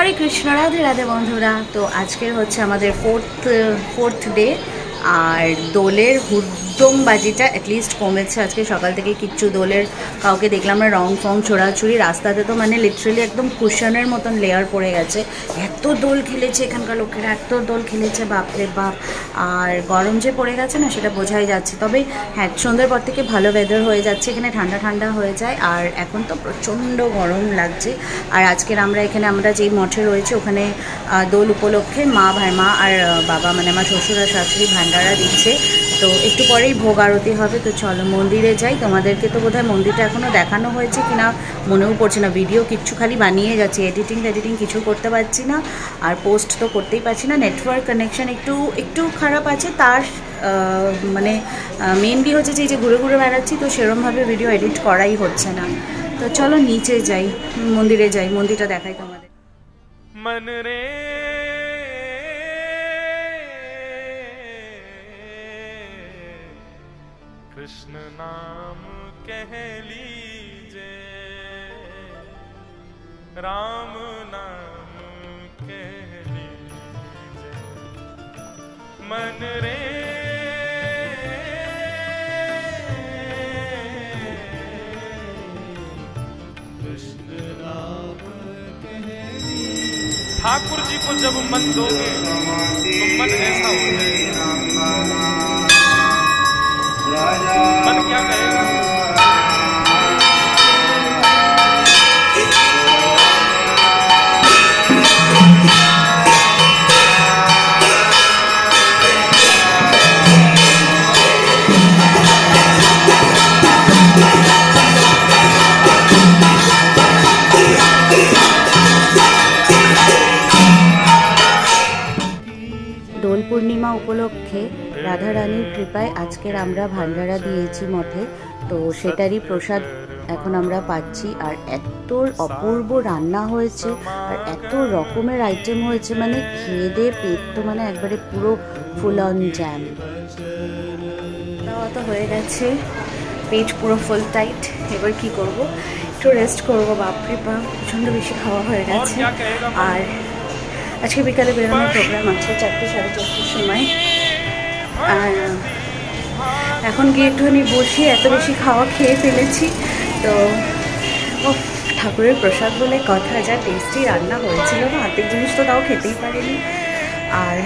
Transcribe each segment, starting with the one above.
हरे कृष्ण राधे राधे बंधुरा। तो आजकेर होच्छे आमादेर फोर्थ डे और दोलेर हुद्दम बाजिटा एटलिस्ट कमेছে আজকে সকাল থেকে কিচ্ছু দোলের কাউকে দেখলাম না রং ফং ছোড়াছুড়ি রাস্তাতে তো মানে লিটারালি একদম কুশনের মতন লেয়ার পড়ে গেছে। এত দোল খেলেছে এখানকার লোকেরা, এত দোল খেলেছে বাপরে বাপ। আর গরম যে পড়ে গেছে না সেটা বোঝাই যাচ্ছে। তবে হ্যাঁ সন্ধ্যের পর থেকে ভালো ওয়েদার হয়ে যাচ্ছে, এখানে ঠান্ডা ঠান্ডা হয়ে যায়। আর এখন তো প্রচণ্ড গরম লাগছে। আর আজকের আমরা যেই মঠে রয়েছে ওখানে দোল উপলক্ষে মা আর বাবা মানে আমার শ্বশুর আর শাশুড়ি ভান্ডারা দিচ্ছে। তো একটু পরেই ভোগ আরতি হবে। তো চলো মন্দিরে যাই। তোমাদেরকে তো বোধহয় মন্দিরটা এখনও দেখানো হয়েছে কিনা মনেও পড়ছে না, ভিডিও কিচ্ছু খালি বানিয়ে যাচ্ছি, এডিটিং কিছু করতে পারছি না আর পোস্ট তো করতেই পারছি না। নেটওয়ার্ক কানেকশান একটু খারাপ আছে। তার মানে মেনলি হচ্ছে যে ঘুরে ঘুরে বেড়াচ্ছি, তো সেরমভাবে ভিডিও এডিট করাই হচ্ছে না। তো চলো নিচে যাই, মন্দিরে যাই, মন্দিরটা দেখাই তোমাদের। मन रे कृष्ण नाम कह लीजे, राम नाम कह लीजे, मन रे कृष्ण नाम कह लीजे। ठाकुर जी को जब मन दोगे तो मन ऐसा हो जाएगा। मन क्या कहेगा? দোল পূর্ণিমা উপলক্ষে রাধারানীর কৃপায় আজকের আমরা ভান্ডারা দিয়েছি মঠে, তো সেটারই প্রসাদ এখন আমরা পাচ্ছি। আর এত অপূর্ব রান্না হয়েছে আর এত রকমের আইটেম হয়েছে, মানে খেয়ে দিয়ে পেট তো মানে একবারে পুরো ফুল অন জ্যাম। খাওয়া তো হয়ে গেছে, পেট পুরো ফুল টাইট। এবার কি করব, একটু রেস্ট করবো। বাপরে বাপ প্রচণ্ড বেশি খাওয়া হয়ে গেছে। আর আজকে বিকালে বেরোনোর প্রোগ্রাম আছে 4টে সাড়ে 4টের সময়। আর এখন গিয়ে একটুখানি বসি, এত বেশি খাওয়া খেয়ে ফেলেছি। তো ঠাকুরের প্রসাদ বলে কথা, যা টেস্টি রান্না হয়েছিল না, অর্ধেক জিনিস তো তাও খেতেই পারিনি। আর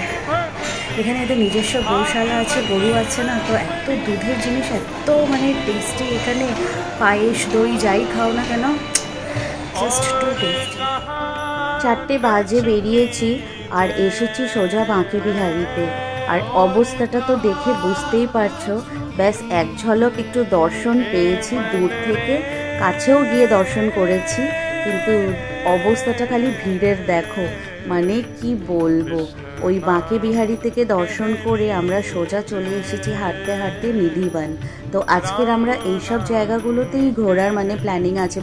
এখানে এদের নিজস্ব গৌশালা আছে, গরু আছে না, তো এত দুধের জিনিস এত মানে টেস্টি। এখানে পায়েস দই যাই খাও না কেন জাস্ট টু টেস্টি। 4টে বাজে বেরিয়েছি আর এসেছি সোজা বাঁকে বিহারিতে। আর অবস্থাটা তো দেখে বুঝতেই পারছো, ব্যাস এক ঝলক একটু দর্শন পেয়েছি দূর থেকে, কাছেও গিয়ে দর্শন করেছি, কিন্তু অবস্থাটা খালি ভিড়ের দেখো, মানে কি বলবো। ওই বাঁকে বিহারি থেকে দর্শন করে আমরা সোজা চলে এসেছি হাঁটতে হাঁটতে নিধিবান। তো আজকের আমরা এইসব জায়গাগুলোতেই ঘোরার মানে প্ল্যানিং আছে।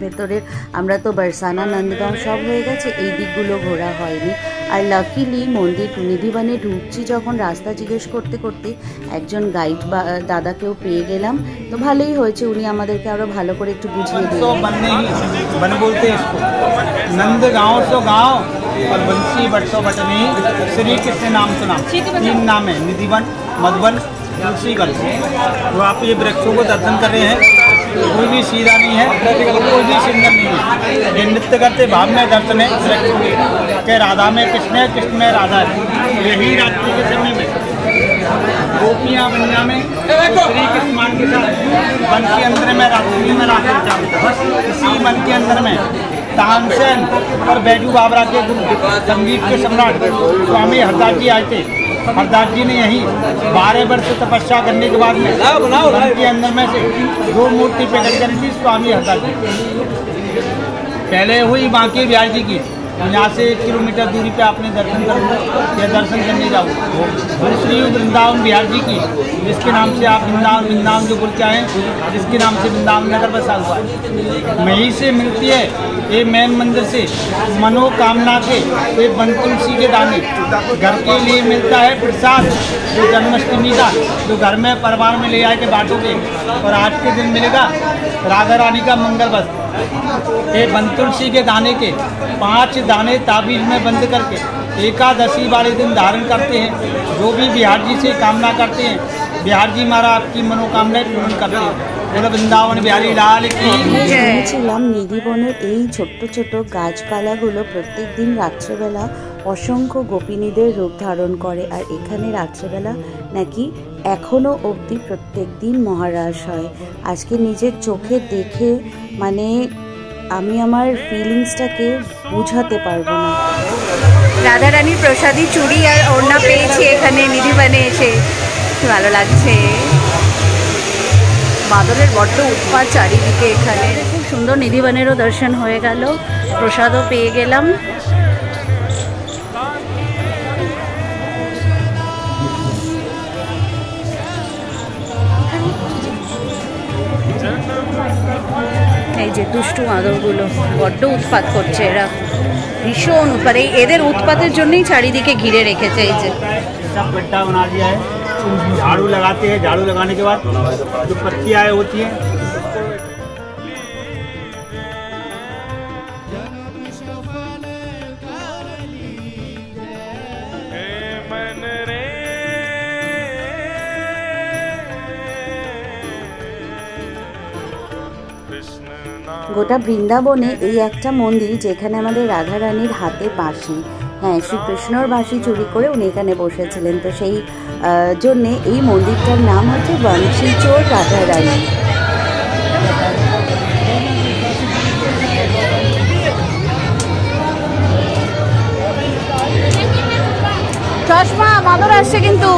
ভেতরের আমরা তো বারসানা নন্দগাঁও সব হয়ে গেছে, এই দিকগুলো ঘোরা হয়নি। আর লাকিলি মন্দির নিধিবানে ঢুকছি যখন, রাস্তা জিজ্ঞেস করতে করতে একজন গাইড বা দাদাকেও পেয়ে গেলাম। তো ভালোই হয়েছে, উনি আমাদেরকে আরো ভালো করে একটু বুঝিয়ে দিলেন। नंदगांव तो गांव और बंसी बटसो बटनी, श्री कृष्ण नाम सुना, 3 नाम है, निधिवन, मधुवन, तुलसीगल। तो आप ये वृक्षों को दर्शन कर रहे हैं, कोई भी सीधा नहीं है, कोई भी सिंगल नहीं है। ये नृत्य करते भाव में दर्शन है वृक्षों के। राधा में कृष्ण है, कृष्ण में राधा है। यही रात्रि के समय में गोपियाँ बनिया में श्री कृष्ण मान के साथ वन के अंदर में रात्रि में राखी बस इसी मन के अंदर में तानसेन और बैजू बाबरा के गुरु संगीत के सम्राट स्वामी हरदास जी आए थे। हरदास जी ने यहीं 12 वर्ष तपस्या करने के बाद में मन के अंदर में से 2 मूर्ति प्रकट करी थी स्वामी हरदास जी। पहले हुई बांके बिहार जी की, यहाँ से 1 किलोमीटर दूरी पे आपने दर्शन करना या दर्शन करने जाओ। दूसरी वृंदावन बिहार जी की, जिसके नाम से आप वृंदावन जो बोलते हैं, जिसके नाम से वृंदावन नगर बसा हुआ है। मही से मिलती है ये मैन मंदिर से मनोकामना के ये वन तुलसी के दाने। घर के लिए मिलता है प्रसाद, जो जन्माष्टमी का जो घर में परिवार में ले आए के बांटोगे। और आज के दिन मिलेगा राधा रानी का मंगल वस्त्र। ये बन तुलसी के दाने के 5 दाने ताबीज में बंद करके एकादशी वाले दिन धारण करते हैं। जो भी बिहार जी से कामना करते हैं, बिहार जी मारा आपकी मनोकामनाएं पूर्ण करते हैं। बोलो वृंदावन बिहारी लाल की जय। শুনেছিলাম নিধিবনের এই ছোট্ট ছোট গাছপালাগুলো প্রত্যেক দিন রাত্রেবেলা অসংখ্য গোপিনীদের রূপ ধারণ করে, আর এখানে রাত্রেবেলা নাকি এখনও অবধি প্রত্যেক দিন মহারাস হয়। আজকে নিজের চোখে দেখে মানে আমি আমার ফিলিংসটাকে বুঝাতে পারবো না। রাধারানীর প্রসাদী চুড়ি আর ওড়না পেয়েছি এখানে নিধিবনে এসে, ভালো লাগছে। বাদলের বড্ড উৎপাত চারিদিকে এখানে। খুব সুন্দর নিধিবনেরও দর্শন হয়ে গেল, প্রসাদও পেয়ে গেলাম। এই যে দুষ্টু মাদরগুলো বড্ড উৎপাত করছে, এরা ভীষণ উৎপাত। এই এদের উৎপাতের জন্যই চারিদিকে ঘিরে রেখেছে। এই যে सब गड्ढा बना दिया है, झाड़ू लगाते हैं, झाड़ू लगाने के बाद जो पत्तियाँ होती हैं গোটা বৃন্দাবনে এই একটা মন্দির যেখানে আমাদের রাধারানীর হাতে বাঁশি, হ্যাঁ শ্রীকৃষ্ণর বাঁশি চুরি করে উনি এখানে বসেছিলেন। তো সেই জন্যে এই মন্দিরটার নাম হচ্ছে বাঁশি চোর রাধারানী। চশমা বাঁদর আসছে কিন্তু।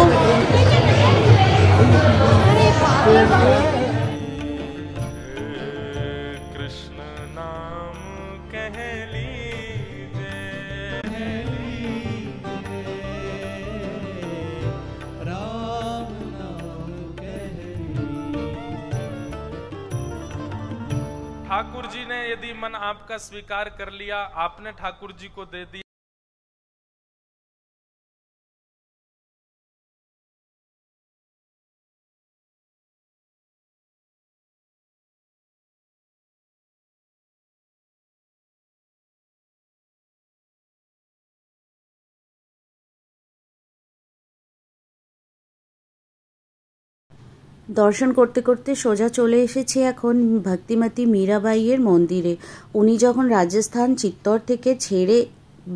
ठाकुर जी ने यदि मन आपका स्वीकार कर लिया, आपने ठाकुर जी को दे दिया, দর্শন করতে করতে সোজা চলে এসেছি এখন ভক্তিমতী মীরাবাইয়ের মন্দিরে। উনি যখন রাজস্থান চিত্তর থেকে ছেড়ে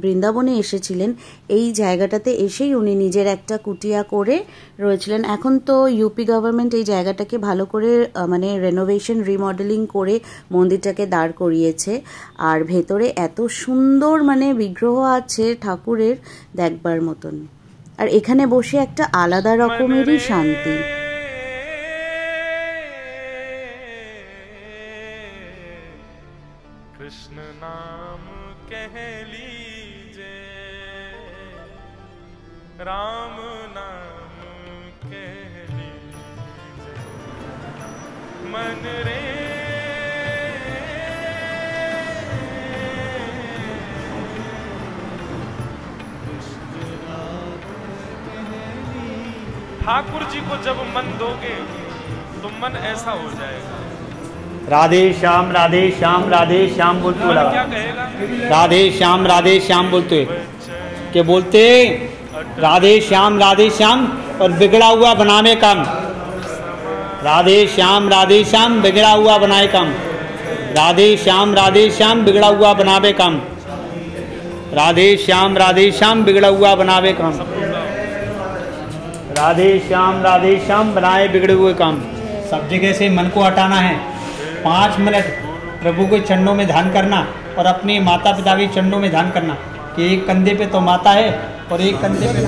বৃন্দাবনে এসেছিলেন, এই জায়গাটাতে এসেই উনি নিজের একটা কুটিয়া করে রয়েছিলেন। এখন তো ইউপি গভর্নমেন্ট এই জায়গাটাকে ভালো করে মানে রেনোভেশন রিমডেলিং করে মন্দিরটাকে দাঁড় করিয়েছে। আর ভেতরে এত সুন্দর মানে বিগ্রহ আছে ঠাকুরের দেখবার মতন, আর এখানে বসে একটা আলাদা রকমেরই শান্তি। कृष्ण नाम कह लीजे, राम नाम कह लीजे, मन रे ठाकुर जी को जब मन दोगे तो मन ऐसा हो जाएगा। राधे श्याम राधे श्याम राधे श्याम बोलते क्या लगा, कहेगा? राधे श्याम बोलते के बोलते राधे श्याम और बिगड़ा हुआ बनाने काम, राधे श्याम बिगड़ा हुआ बनाए काम, राधे श्याम बिगड़ा हुआ बनावे काम, राधे श्याम बिगड़ा हुआ बनावे काम, राधे श्याम बनाए बिगड़े हुए काम। सब जगह से मन को हटाना है, 5 मिनट प्रभु के चरणों में ध्यान करना और अपने माता पिता के चरणों में ध्यान करना कि एक कंधे पे तो माता है और एक कंधे पे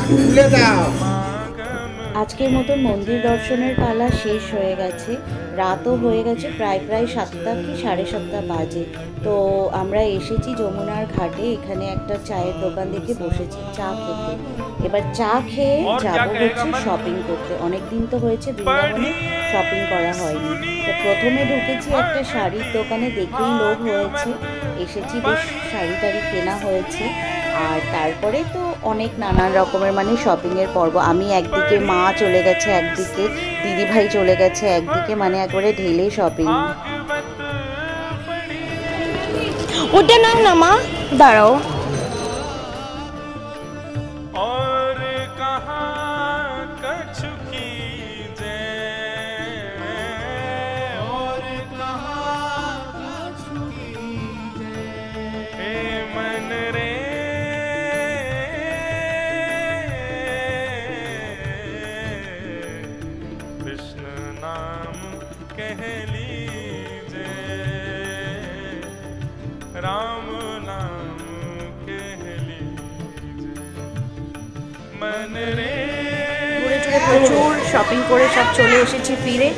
আজকের মতন মন্দির দর্শনের পালা শেষ হয়ে গেছে, রাতও হয়ে গেছে, প্রায় 7টা কি 7:30 বাজে। তো আমরা এসেছি যমুনার ঘাটে, এখানে একটা চায়ের দোকান দেখে বসেছি চা খেতে। এবার চা খেয়ে যাবো হচ্ছে শপিং করতে। অনেক দিন তো হয়েছে বৃন্দাবনে শপিং করা হয়নি। তো প্রথমে ঢুকেছি একটা শাড়ির দোকানে, দেখেই লোভ হয়েছে, এসেছি, বেশ শাড়ি টাড়ি কেনা হয়েছে। আর তারপরে তো অনেক নানান রকমের মানে শপিংয়ের পর্ব। আমি একদিকে, মা চলে গেছে একদিকে, দিদিভাই চলে গেছে একদিকে, মানে একবারে ঢেলে শপিং। ওটা নাও না মা, দাঁড়াও। और कहाँ कछु कीजे, और कहाँ कछु कीजे, हे मन रे कृष्ण नाम कह लीजे, राम नाम कह लीजे, मन रे। ঘুরে টুরে প্রচুর শপিং করে সব চলে এসেছি ফিরে।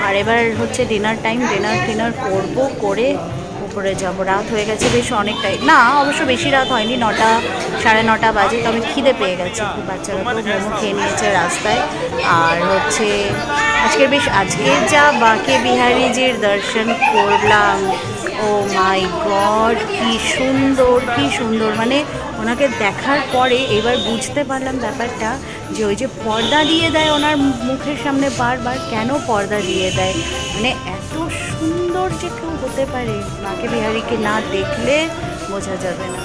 আর এবার হচ্ছে ডিনার টাইম, ডিনার করবো, করে উপরে যাবো। রাত হয়ে গেছে বেশ অনেকটাই, না অবশ্য বেশি রাত হয়নি, 9টা 9:30 বাজে। তবে খিদে পেয়ে গেছে খুব, বাচ্চারা তো মোমো খেয়ে নিয়েছে রাস্তায়। আর হচ্ছে আজকে যা বাঁকে বিহারীজির দর্শন করলাম, ও মাই গড, কি সুন্দর, মানে ওনাকে দেখার পরে এবার বুঝতে পারলাম ব্যাপারটা, যে ওই যে পর্দা দিয়ে দেয় ওনার মুখের সামনে বারবার, কেন পর্দা দিয়ে দেয়, মানে এত সুন্দর যে কেউ হতে পারে, বাঁকে বিহারীকে না দেখলে বোঝা যাবে না।